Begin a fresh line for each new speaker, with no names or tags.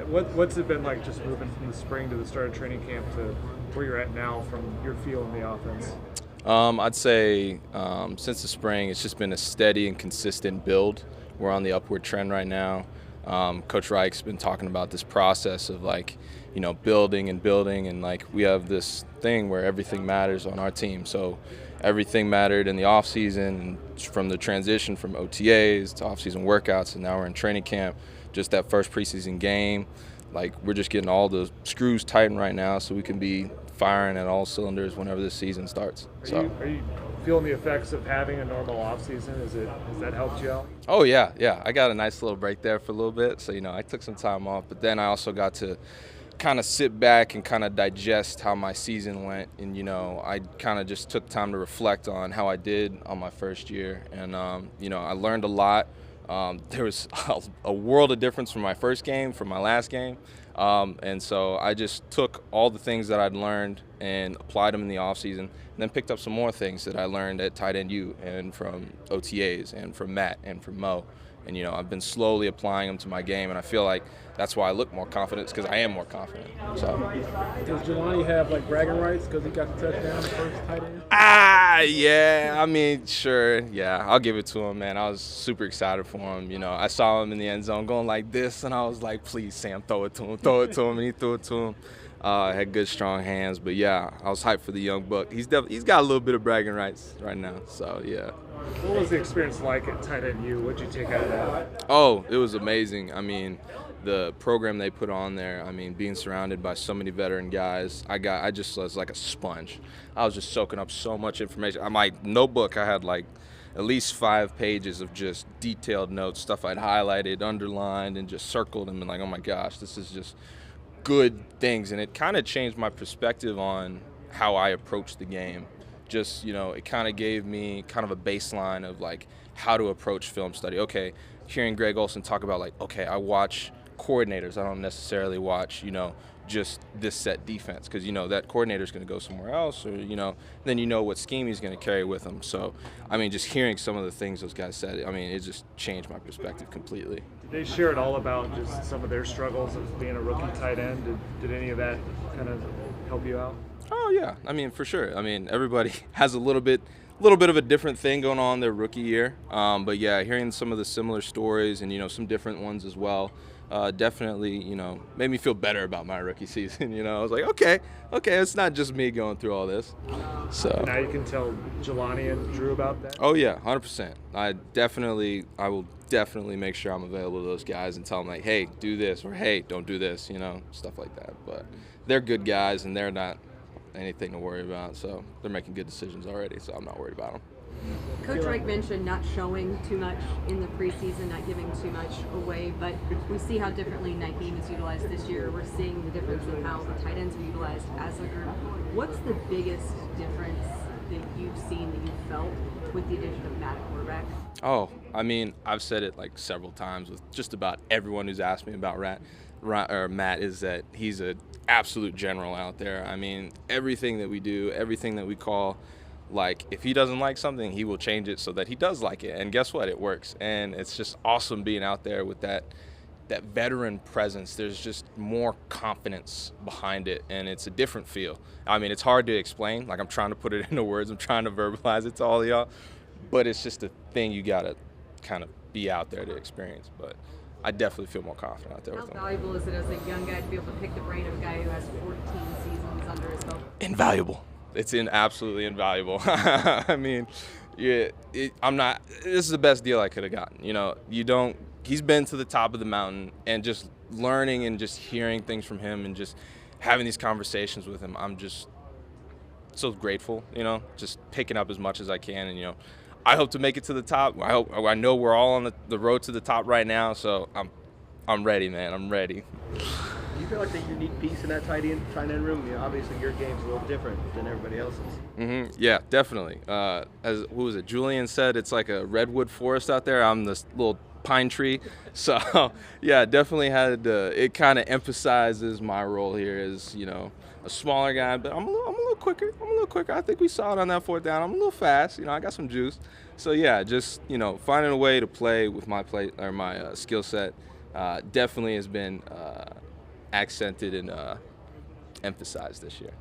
What's it been like just moving from the spring to the start of training camp to where you're at now from your feel in the offense?
I'd say since the spring, it's just been a steady and consistent build. We're on the upward trend right now. Coach Reich's been talking about this process of building and building, and we have this thing where everything matters on our team. So everything mattered in the off season, from the transition from OTAs to off season workouts, and now we're in training camp. Just that first preseason game, we're just getting all the screws tightened right now, so we can be firing at all cylinders whenever this season starts.
Are you feeling the effects of having a normal off season? Has that helped you out?
Oh yeah. I got a nice little break there for a little bit, so I took some time off, but then I also got to kind of sit back and kind of digest how my season went, and I kind of just took time to reflect on how I did on my first year, and I learned a lot. There was a world of difference from my first game, from my last game. And so I just took all the things that I'd learned and applied them in the offseason, and then picked up some more things that I learned at tight end U and from OTAs and from Matt and from Mo. And, I've been slowly applying them to my game, and I feel like that's why I look more confident, because I am more confident. So.
Does Jelani have bragging rights because he got the touchdown first tight end?
Yeah. I mean, sure. Yeah, I'll give it to him, man. I was super excited for him. I saw him in the end zone going like this, and I was like, please, Sam, throw it to him. And he threw it to him. Had good, strong hands. But, yeah, I was hyped for the young buck. He's got a little bit of bragging rights right now. So, yeah.
What was the experience like at tight end U? What did you take out of that?
Oh, it was amazing. I mean, the program they put on there, being surrounded by so many veteran guys, I just was like a sponge. I was just soaking up so much information. On my notebook, I had at least 5 pages of just detailed notes, stuff I'd highlighted, underlined, and just circled, and been like, oh my gosh, this is just good things. And it kind of changed my perspective on how I approach the game. Just, it kind of gave me kind of a baseline of how to approach film study. Okay, hearing Greg Olson talk about okay, I watch coordinators. I don't necessarily watch, just this set defense, because that coordinator is going to go somewhere else, or then what scheme he's going to carry with him. So just hearing some of the things those guys said, it just changed my perspective completely.
Did they share it all about just some of their struggles of being a rookie tight end? Did any of that kind of help you out?
Oh yeah, for sure. Everybody has a little bit of a different thing going on their rookie year. But yeah, hearing some of the similar stories and some different ones as well, definitely made me feel better about my rookie season. I was like, okay, it's not just me going through all this. So
now you can tell Jelani and Drew about that.
Oh yeah, 100%. I will definitely make sure I'm available to those guys and tell them hey, do this, or hey, don't do this, stuff like that. But they're good guys, and they're not anything to worry about, so they're making good decisions already, so I'm not worried about them.
Coach Reich mentioned not showing too much in the preseason, not giving too much away, but we see how differently Naheem is utilized this year. We're seeing the difference in how the tight ends are utilized as a group. What's the biggest difference that you've seen, that you've felt with the addition of Matt at quarterback?
Oh, I've said it several times with just about everyone who's asked me about Matt, is that he's an absolute general out there. Everything that we do, everything that we call, if he doesn't like something, he will change it so that he does like it. And guess what? It works. And it's just awesome being out there with that veteran presence. There's just more confidence behind it, and it's a different feel. It's hard to explain. I'm trying to put it into words. I'm trying to verbalize it to all of y'all. But it's just a thing you got to kind of be out there to experience. But I definitely feel more confident out there with him.
How valuable is it as a young guy to be able to pick the brain of a guy who has 14 seasons under his belt?
Invaluable. It's absolutely invaluable. I'm not. This is the best deal I could have gotten. He's been to the top of the mountain, and just learning and just hearing things from him and just having these conversations with him, I'm just so grateful. Just picking up as much as I can, and I hope to make it to the top. I know we're all on the road to the top right now, so I'm ready, man. I'm ready.
Do you feel like the unique piece in that tight end room? Obviously your game's a little different than everybody else's.
Mm-hmm. Yeah, definitely. As who was it? Julian said, it's like a redwood forest out there. I'm this little pine tree. So yeah, definitely had it kind of emphasizes my role here as a smaller guy, but I'm a little quicker. I think we saw it on that fourth down. I'm a little fast. I got some juice. So yeah, just finding a way to play with my skill set definitely has been accented and emphasized this year.